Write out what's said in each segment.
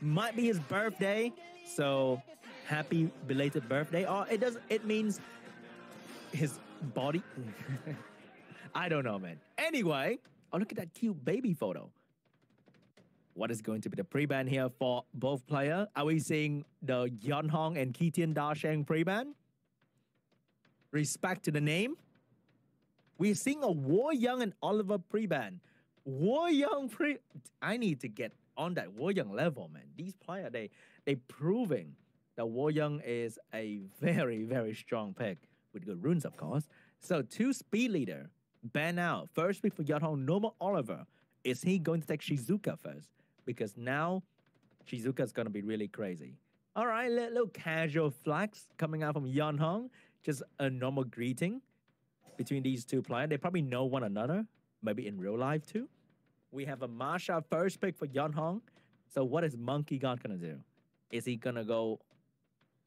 Might be his birthday, so happy belated birthday. Or it means his body. I don't know, man. Anyway, oh, look at that cute baby photo. What is going to be the pre-ban here for both players? Are we seeing the YEONHONG and Keetian Dasheng pre-ban? Respect to the name. We're seeing a War-Young and Oliver pre-ban. War-Young I need to get on that War-Young level, man. These players, they proving that War-Young is a very, very strong pick with good runes, of course. So 2 speed leader ban out. First pick for YEONHONG, normal Oliver. Is he going to take Shizuka first? Because now Shizuka is going to be really crazy. All right, little casual flex coming out from YEONHONG. Just a normal greeting between these 2 players. They probably know one another, maybe in real life too. We have a Masha first pick for YEONHONG. So what is MONKEYGOD going to do? Is he going to go...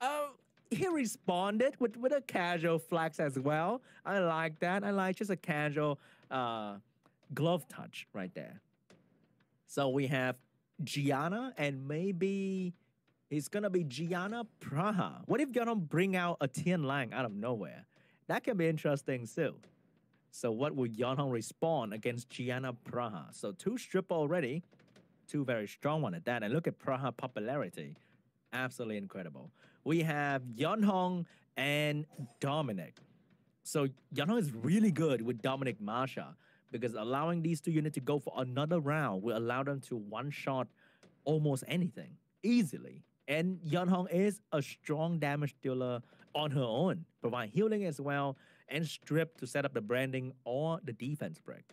Oh, he responded with a casual flex as well. I like that. I like just a casual glove touch right there. So we have Gianna and maybe it's going to be Gianna Praha. What if YEONHONG bring out a Tian Lang out of nowhere? That can be interesting too. So what will YEONHONG respond against Gianna Praha? So 2 stripper already. 2 very strong one at that. And look at Praha popularity. Absolutely incredible. We have YEONHONG and Dominic. So YEONHONG is really good with Dominic Masha because allowing these 2 units to go for another round will allow them to one-shot almost anything easily. And YEONHONG is a strong damage dealer on her own, provide healing as well, and strip to set up the branding or the defense break.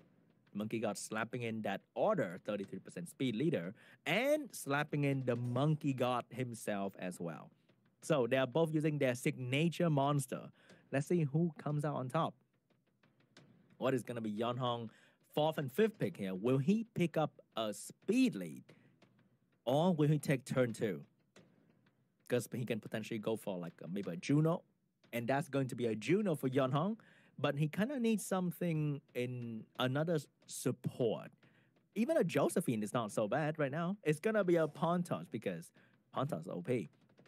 MONKEYGOD slapping in that order, 33% speed leader, and slapping in the MONKEYGOD himself as well. So they are both using their signature monster. Let's see who comes out on top. What is going to be YEONHONG 4th and 5th pick here? Will he pick up a speed lead? Or will he take turn 2? Because he can potentially go for like maybe a Juno. And that's going to be a Juno for YEONHONG. But he kind of needs something in another support. Even a Josephine is not so bad right now. It's going to be a Pontos because Pontos is OP.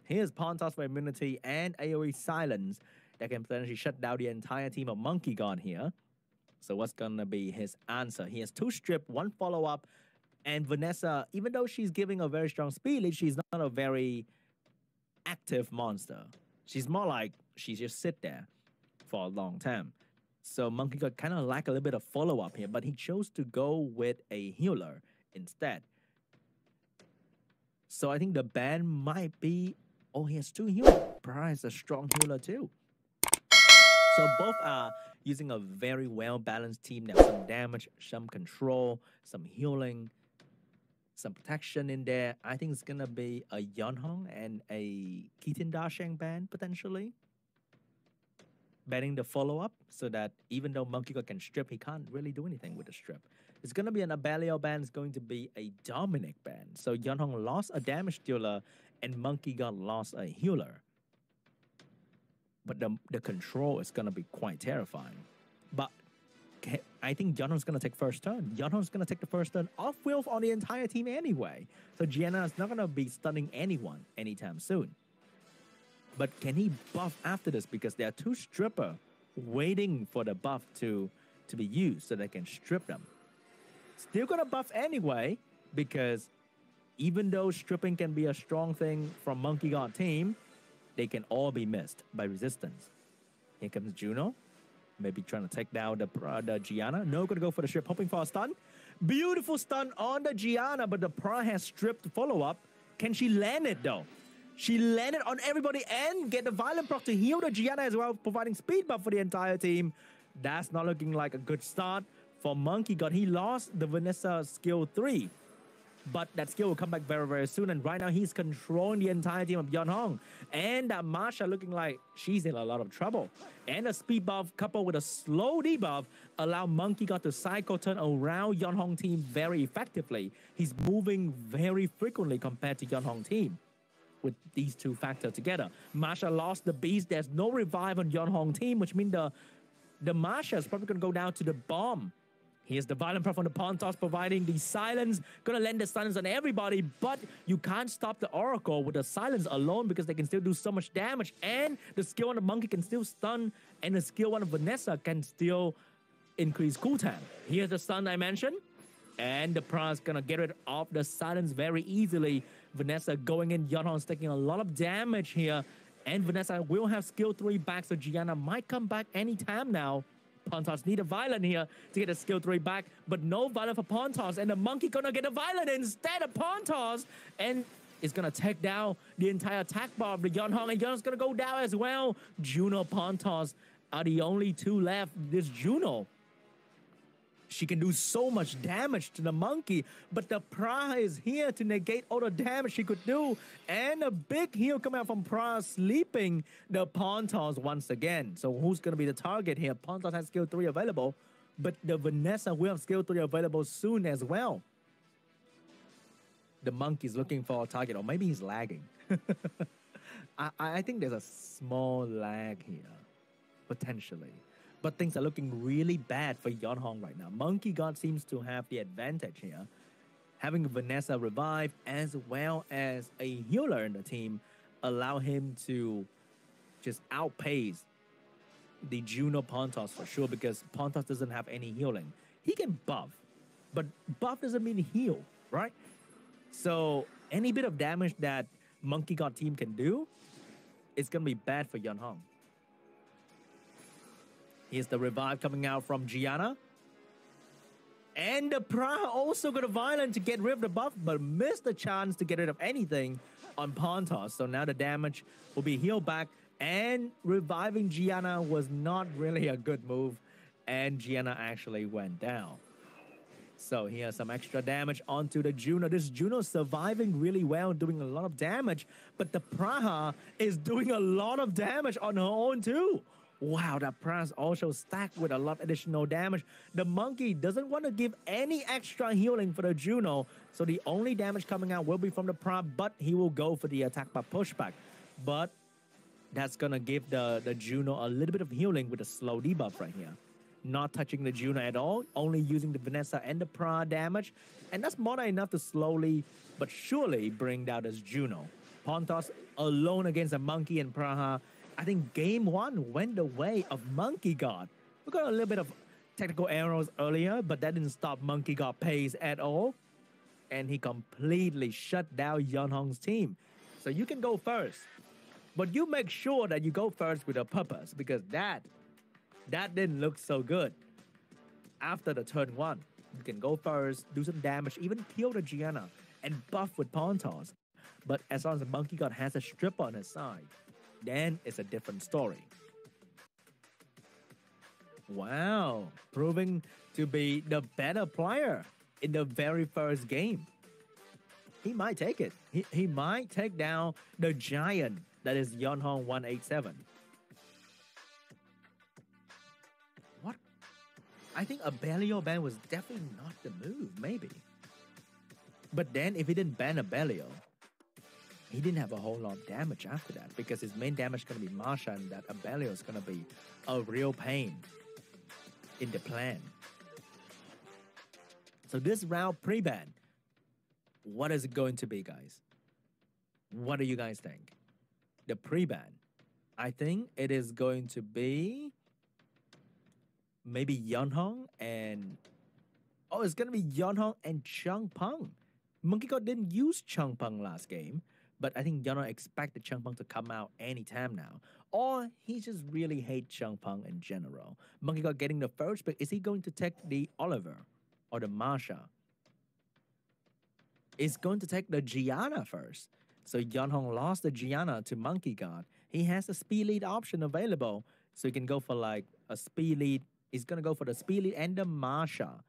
Here's Pontos for immunity and AoE silence that can potentially shut down the entire team of MONKEYGOD here. So what's going to be his answer? He has 2 strip, 1 follow-up. And Vanessa, even though she's giving a very strong speed lead, she's not a very active monster. She's more like she just sit there for a long time. So MONKEYGOD kind of lack a little bit of follow-up here, but he chose to go with a healer instead. So I think the ban might be... Oh, he has 2 healers. Price a strong healer too. So both are using a very well-balanced team. There's some damage, some control, some healing, some protection in there. I think it's going to be a YEONHONG and a Keetian Dasheng ban, potentially. Banning the follow-up so that even though MONKEYGOD can strip, he can't really do anything with the strip. It's going to be an Abelio ban. It's going to be a Dominic ban. So YEONHONG lost a damage dealer and MONKEYGOD lost a healer. But the control is going to be quite terrifying. But I think YEONHONG's going to take first turn. YEONHONG's going to take the first turn off Wilf on the entire team anyway. So Gianna is not going to be stunning anyone anytime soon. But can he buff after this? Because there are 2 stripper waiting for the buff to be used so they can strip them. Still going to buff anyway because even though stripping can be a strong thing from MONKEYGOD team, they can all be missed by resistance. Here comes Juno. Maybe trying to take down the Gianna. No, going to go for the strip, hoping for a stun. Beautiful stun on the Gianna, but the Pra has stripped follow-up. Can she land it, though? She landed on everybody and get the Violent proc to heal the Gianna as well, providing speed buff for the entire team. That's not looking like a good start for MONKEYGOD. He lost the Vanessa skill 3. But that skill will come back very, very soon. And right now, he's controlling the entire team of YEONHONG. And Masha looking like she's in a lot of trouble. And a speed buff coupled with a slow debuff allow MONKEYGOD to cycle turn around YEONHONG team very effectively. He's moving very frequently compared to YEONHONG team. With these 2 factors together, Masha lost the beast. There's no revive on YEONHONG team, which means the Masha is probably going to go down to the bomb Here's the violent prop from the Pontos providing the silence. Gonna land the silence on everybody, but you can't stop the Oracle with the silence alone because they can still do so much damage. And the skill on the Monkey can still stun, and the skill on the Vanessa can still increase cooldown. Here's the stun I mentioned. And the Pra's gonna get rid of the silence very easily. Vanessa going in, YEONHONG's taking a lot of damage here. And Vanessa will have skill 3 back, so Gianna might come back anytime now. Pontos need a Violent here to get a skill 3 back, but no Violent for Pontos, and the Monkey gonna get a Violent instead of Pontos, and it's gonna take down the entire attack bar of the YEONHONG, and YEONHONG's gonna go down as well. Juno, Pontos are the only two left. This Juno, she can do so much damage to the Monkey, but the Pra is here to negate all the damage she could do. And a big heal coming out from Pra, sleeping the Pontos once again. So who's going to be the target here? Pontos has skill 3 available, but the Vanessa will have skill 3 available soon as well. The Monkey's looking for a target, or maybe he's lagging. I think there's a small lag here, potentially. But things are looking really bad for YEONHONG right now. MONKEYGOD seems to have the advantage here. Having Vanessa revive as well as a healer in the team allow him to just outpace the Juno Pontos for sure, because Pontos doesn't have any healing. He can buff, but buff doesn't mean heal, right? So any bit of damage that MONKEYGOD team can do, it's going to be bad for YEONHONG. Here's the revive coming out from Gianna. And the Pra also got a Violent to get rid of the buff, but missed the chance to get rid of anything on Pontos. So now the damage will be healed back. And reviving Gianna was not really a good move. And Gianna actually went down. So here's some extra damage onto the Juno. This Juno surviving really well, doing a lot of damage. But the Praha is doing a lot of damage on her own too. Wow, that Pra's also stacked with a lot of additional damage. The Monkey doesn't want to give any extra healing for the Juno, so the only damage coming out will be from the Pra, but he will go for the attack by pushback. But that's going to give the Juno a little bit of healing with a slow debuff right here. Not touching the Juno at all, only using the Vanessa and the Pra damage, and that's more than enough to slowly but surely bring down this Juno. Pontos alone against a Monkey and Praha. I think game 1 went the way of MONKEYGOD. We got a little bit of technical errors earlier, but that didn't stop MONKEYGOD pace at all. And he completely shut down YEONHONG's team. So you can go first, but you make sure that you go first with a purpose, because that didn't look so good. After the turn 1, you can go first, do some damage, even kill the Gianna, and buff with Pontos. But as long as the MONKEYGOD has a strip on his side, then it's a different story. Wow, proving to be the better player in the very first game. He might take it. He might take down the giant that is YEONHONG-187. What? I think a Belial ban was definitely not the move, maybe. But then if he didn't ban a Belial, he didn't have a whole lot of damage after that, because his main damage is going to be Marsha, and that Abelio is going to be a real pain in the plan. So this round pre-ban, what is it going to be, guys? What do you guys think? The pre-ban, I think it is going to be maybe YEONHONG and... Oh, it's going to be YEONHONG and Changpeng. MONKEYGOD didn't use Changpeng last game, but I think YEONHONG expected Changpeng to come out anytime now. Or he just really hates Changpeng in general. MONKEYGOD getting the first pick. Is he going to take the Oliver or the Marsha? Is going to take the Gianna first. So YEONHONG lost the Gianna to MONKEYGOD. He has a speed lead option available. So he can go for like a speed lead. He's going to go for the speed lead and the Marsha.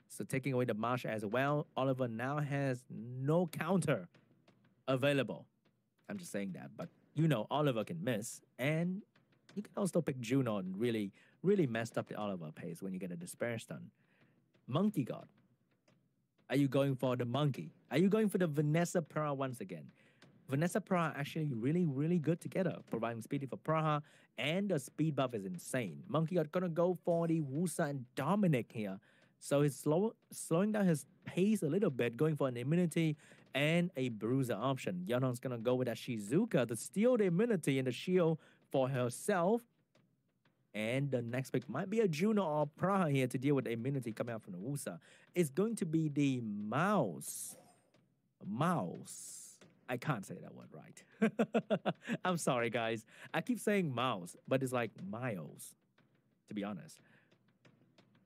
So taking away the Marsha as well, Oliver now has no counter available. I'm just saying that, but you know Oliver can miss, and you can also pick Juno and really messed up the Oliver pace when you get a despair stun. MONKEYGOD, are you going for the Monkey? Are you going for the Vanessa Pra once again? Vanessa Pra actually really good together, providing speed for Praha, and the speed buff is insane. MONKEYGOD gonna go for the Wusa and Dominic here. So he's slowing down his pace a little bit, going for an immunity and a bruiser option. Yeonhong's gonna go with that Shizuka to steal the immunity and the shield for herself. And the next pick might be a Juno or Praha here to deal with the immunity coming out from the Wusa. It's going to be the Mouse. Mouse. I can't say that word right. I'm sorry, guys. I keep saying mouse, but it's like miles, to be honest.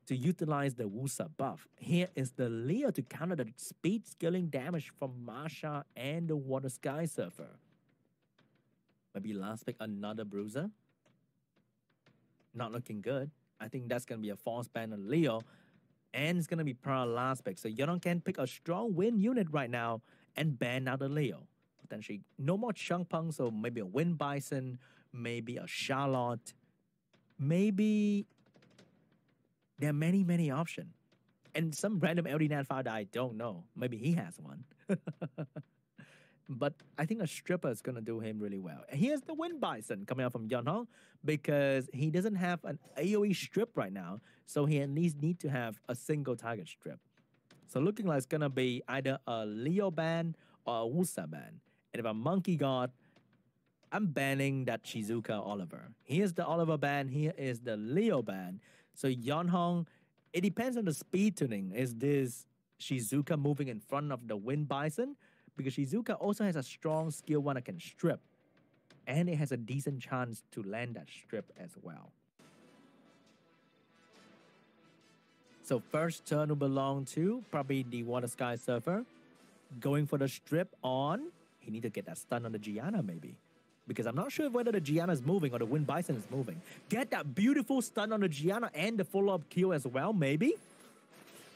To utilize the Wusa buff, here is the Leo to counter the speed scaling damage from Masha and the Water Sky Surfer. Maybe last pick, another Bruiser. Not looking good. I think that's going to be a false ban on Leo. And it's going to be per last pick. So Yeonhong can pick a strong win unit right now and ban out the Leo. Potentially no more Changpeng, so maybe a Wind Bison, maybe a Charlotte, maybe there are many, many options. And some random LD Nat file that I don't know. Maybe he has one. But I think a stripper is going to do him really well. And here's the Wind Bison coming out from Yeonhong because he doesn't have an AoE strip right now. So he at least need to have a single target strip. So looking like it's going to be either a Leo ban or a Wusa ban. And if I'm Monkey God, I'm banning that Shizuka Oliver. Here's the Oliver ban. Here is the Leo ban. So Yeonhong, it depends on the speed tuning. Is this Shizuka moving in front of the Wind Bison? Because Shizuka also has a strong skill one that can strip. And it has a decent chance to land that strip as well. So first turn will belong to probably the Water Sky Surfer. Going for the strip on. He need to get that stun on the Gianna maybe. Because I'm not sure whether the Gianna is moving or the Wind Bison is moving. Get that beautiful stun on the Gianna and the follow-up kill as well, maybe.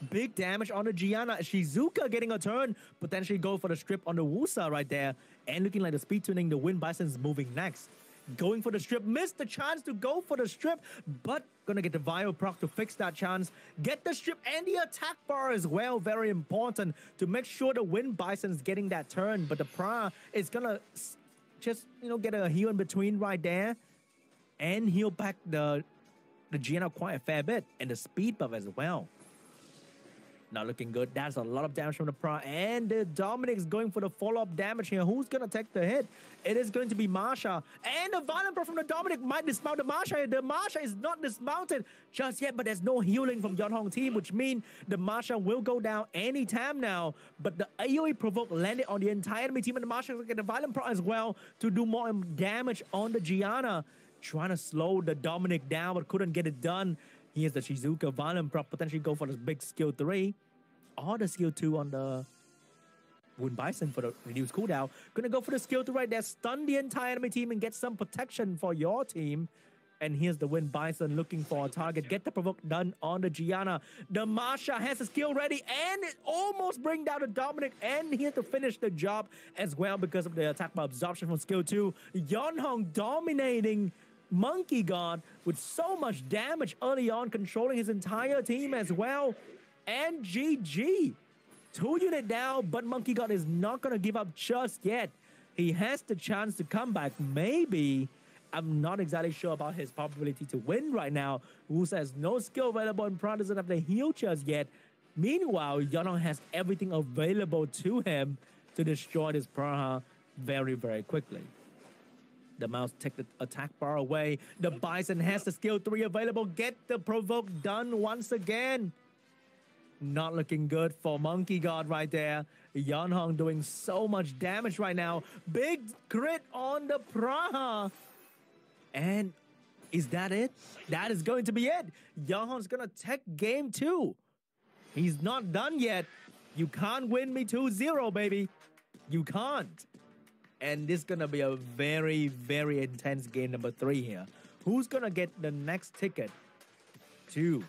Big damage on the Gianna. Shizuka getting a turn. Potentially go for the strip on the Wusa right there. And looking like the speed tuning, the Wind Bison is moving next. Going for the strip. Missed the chance to go for the strip. But gonna get the Vio proc to fix that chance. Get the strip and the attack bar as well. Very important to make sure the Wind Bison is getting that turn. But the Pra is gonna just, get a heal in between right there. And heal back the Gianna quite a fair bit. And the speed buff as well. Not looking good. That's a lot of damage from the Pra. And Dominic's going for the follow-up damage here. Who's going to take the hit? It is going to be Masha. And the Violent Pro from the Dominic might dismount the Masha. The Masha is not dismounted just yet, but there's no healing from Yeonhong team, which means the Masha will go down anytime now. But the AoE provoke landed on the entire enemy team, and the Masha will get the Violent Pro as well to do more damage on the Gianna. Trying to slow the Dominic down, but couldn't get it done. Here's the Shizuka Violent Prop, potentially go for the big skill 3. Or the skill 2 on the Wind Bison for the reduced cooldown. Gonna go for the skill 2 right there. Stun the entire enemy team and get some protection for your team. And here's the Wind Bison looking for a target. Get the provoke done on the Gianna. The Masha has the skill ready. And it almost bring down the Dominic. And here to finish the job as well because of the attack by absorption from skill 2. Yeonhong dominating Monkey God with so much damage early on, controlling his entire team as well. And GG. 2 unit down, but Monkey God is not going to give up just yet. He has the chance to come back. Maybe. I'm not exactly sure about his probability to win right now. Wusa has no skill available and Praha doesn't have the heal just yet. Meanwhile, Yeonhong has everything available to him to destroy this Praha very, very quickly. The Mouse take the attack bar away. The Bison has the skill 3 available. Get the provoke done once again. Not looking good for Monkey God right there. Yeonhong doing so much damage right now. Big crit on the Praha. And is that it? That is going to be it. Yeonhong's going to take game 2. He's not done yet. You can't win me 2-0, baby. You can't. And this is going to be a very, very intense game number 3 here. Who's going to get the next ticket to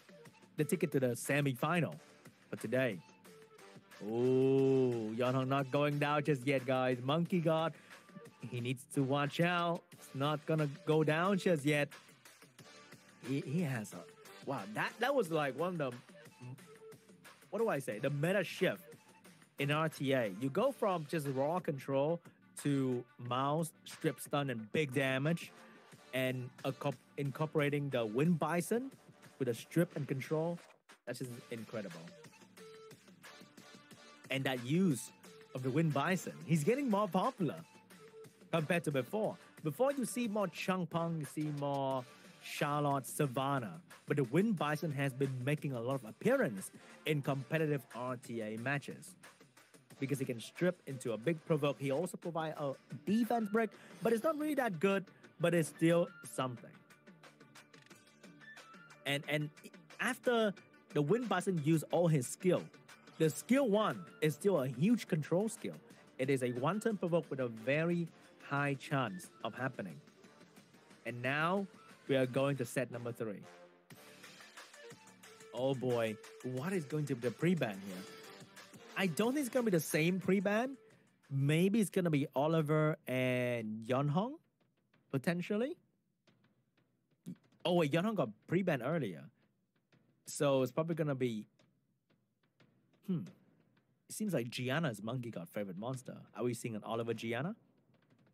the semi-final for today? Oh, Yeonhong not going down just yet, guys. Monkey God, he needs to watch out. It's not going to go down just yet. He has a... Wow, that was like one of the... What do I say? The meta shift in RTA. You go from just raw control to mouse, strip stun, and big damage, and incorporating the Wind Bison with a strip and control. That's just incredible. And that use of the Wind Bison, he's getting more popular compared to before. Before you see more Changpeng, you see more Charlotte, Savannah. But the Wind Bison has been making a lot of appearance in competitive RTA matches because he can strip into a big provoke. He also provides a defense break, but it's not really that good, but it's still something. And after the Wind Bison use all his skill, the skill 1 is still a huge control skill. It is a one-turn provoke with a very high chance of happening. And now we are going to set number 3. Oh boy, what is going to be the pre-ban here? I don't think it's going to be the same pre-ban. Maybe it's going to be Oliver and YEONHONG, potentially. Oh wait, YEONHONG got pre-ban earlier. So it's probably going to be... It seems like Gianna is MONKEYGOD's favorite monster. Are we seeing an Oliver Gianna?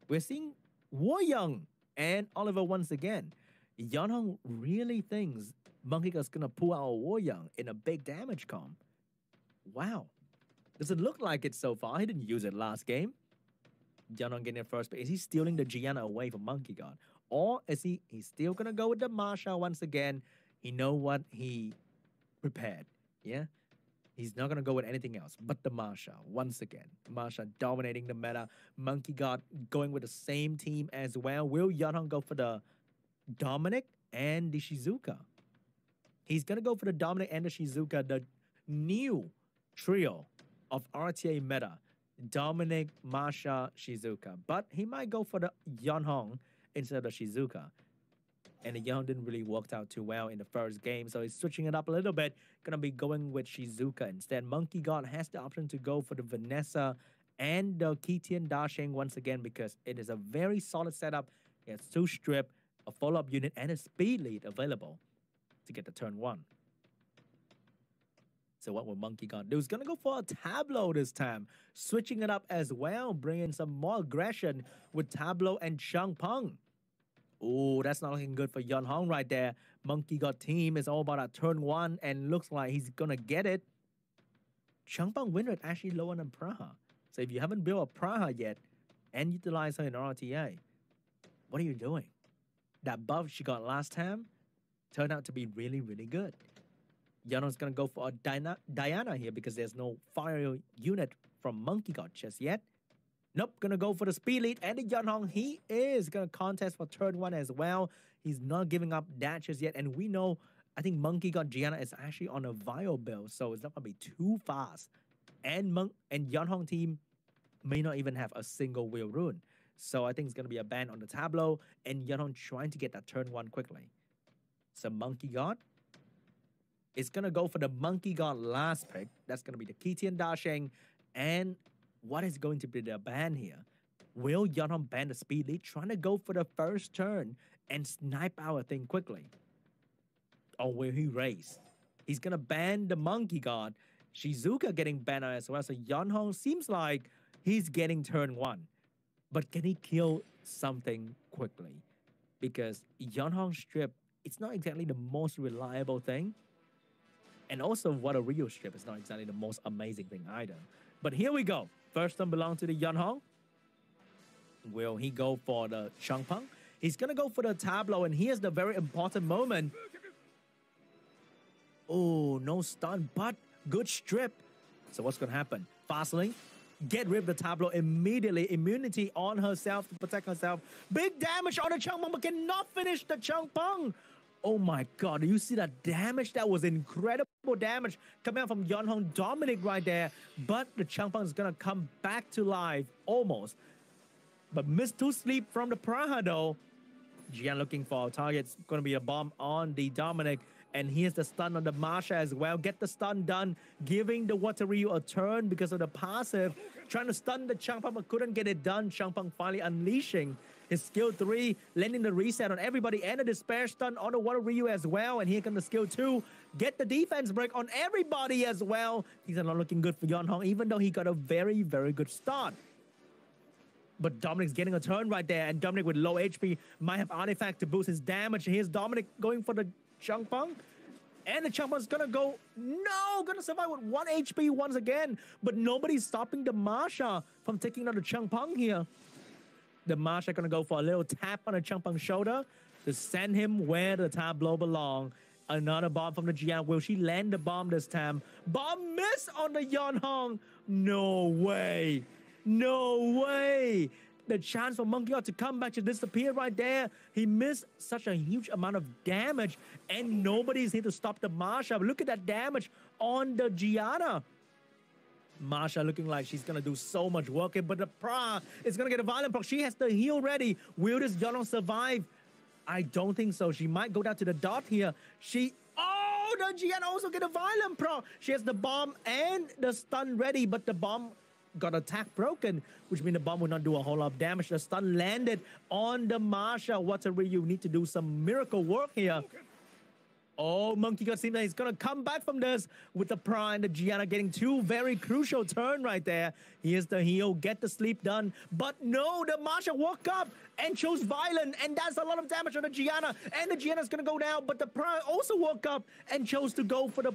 We're seeing YEONHONG and Oliver once again. YEONHONG really thinks MONKEYGOD's going to pull out YEONHONG in a big damage comp. Wow. Doesn't look like it so far. He didn't use it last game. YEONHONG getting it first, but is he stealing the Gianna away from MONKEYGOD? Or is he's still going to go with the Marsha once again? He know what he prepared, yeah? He's not going to go with anything else but the Marsha once again. Marsha dominating the meta. MONKEYGOD going with the same team as well. Will YEONHONG go for the Dominic and the Shizuka? He's going to go for the Dominic and the Shizuka, the new trio of RTA meta. Dominic, Marsha, Shizuka. But he might go for the YEONHONG instead of the Shizuka. And the YEONHONG didn't really work out too well in the first game, so he's switching it up a little bit. Gonna be going with Shizuka instead. MONKEYGOD has the option to go for the Vanessa and the Kitian Dasheng once again because it is a very solid setup. He has 2 strip, a follow-up unit, and a speed lead available to get the turn 1. So what will MONKEYGOD do? He's gonna go for a Tableau this time, switching it up as well, bringing some more aggression with Tableau and Changpeng. Oh, that's not looking good for YEONHONG right there. MONKEYGOD team is all about a turn 1 and looks like he's gonna get it. Changpeng win rate actually lower than Praha. So if you haven't built a Praha yet and utilize her in RTA, what are you doing? That buff she got last time turned out to be really, really good. YEONHONG's gonna go for a Diana here because there's no fire unit from MONKEYGOD just yet. Nope, gonna go for the speed lead and the YEONHONG. He is gonna contest for turn 1 as well. He's not giving up dashes yet. And we know, I think MONKEYGOD Gianna is actually on a Vile build, so it's not gonna be too fast. And YEONHONG team may not even have a single wheel rune. So I think it's gonna be a ban on the Tableau and YEONHONG trying to get that turn 1 quickly. So MONKEYGOD is gonna go for the MONKEYGOD last pick. That's gonna be the Kitian Dasheng. And what is going to be the ban here? Will YEONHONG ban the speed lead, trying to go for the first turn and snipe our thing quickly? Or will he race? He's gonna ban the MONKEYGOD. Shizuka getting banned as well. So YEONHONG seems like he's getting turn 1. But can he kill something quickly? Because YEONHONG strip, it's not exactly the most reliable thing. And also, what a real strip is not exactly the most amazing thing either. But here we go. First one belongs to the YEONHONG. Will he go for the Changpeng? He's going to go for the Tableau, and here's the very important moment. Oh, no stun, but good strip. So what's going to happen? Fastling, get rid of the Tableau immediately. Immunity on herself to protect herself. Big damage on the Changpeng, but cannot finish the Changpeng. Oh my God, do you see that damage? That was incredible damage coming out from YEONHONG Dominic right there. But the Changpeng is going to come back to life almost. But missed 2 sleep from the Praha though. Gian looking for a target. It's going to be a bomb on the Dominic. And here's the stun on the Marsha as well. Get the stun done. Giving the Water Ryu a turn because of the passive. Trying to stun the Changpeng but couldn't get it done. Changpeng finally unleashing his skill 3, landing the reset on everybody and a despair stun on the Water Ryu as well. And here comes the skill 2. Get the defense break on everybody as well. These are not looking good for YEONHONG, even though he got a very, very good start. But Dominic's getting a turn right there. And Dominic with low HP might have artifact to boost his damage. Here's Dominic going for the Changpeng. And the Changpeng's gonna go, no, gonna survive with 1 HP once again. But nobody's stopping the Masha from taking out the Changpeng here. The Masha gonna go for a little tap on the Changpeng's shoulder to send him where the tableau belong. Another bomb from the Gianna. Will she land the bomb this time? Bomb miss on the YEONHONG. No way. No way. The chance for MONKEYGOD to come back to disappear right there. He missed such a huge amount of damage, and nobody's here to stop the Masha. Look at that damage on the Gianna. Masha looking like she's gonna do so much work here, but the Pra is gonna get a violent proc. She has the heal ready. Will this YEONHONG survive? I don't think so. She might go down to the dot here. Oh, the Gianna also get a violent proc. She has the bomb and the stun ready, but the bomb got attack broken, which means the bomb will not do a whole lot of damage. The stun landed on the Masha. You need to do some miracle work here. Oh, MONKEYGOD seems like he's gonna come back from this with the Pra and the Gianna getting two very crucial turn right there. Here's the heal, get the sleep done. But no, the Masha woke up and chose violent, and that's a lot of damage on the Gianna. And the Gianna's gonna go down, but the Pra also woke up and chose to go for the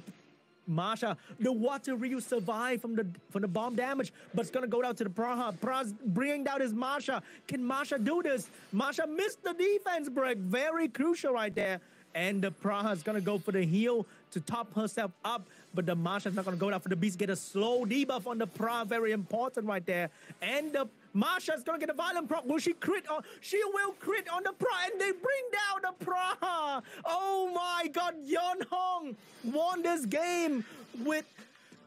Masha. The Water Ryu survived from the bomb damage, but it's gonna go down to the Praha. Praha's bringing down his Masha. Can Masha do this? Masha missed the defense break. Very crucial right there. And the Praha is gonna go for the heal to top herself up, but the Masha's not gonna go down for the beast. Get a slow debuff on the Praha. Very important right there. And the Masha's gonna get a violent proc. Will she crit? She will crit on the Praha, and they bring down the Praha. Oh my God, YEONHONG won this game with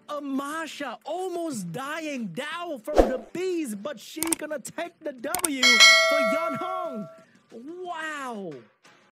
a Masha almost dying down from the beast, but she's gonna take the W for YEONHONG. Wow.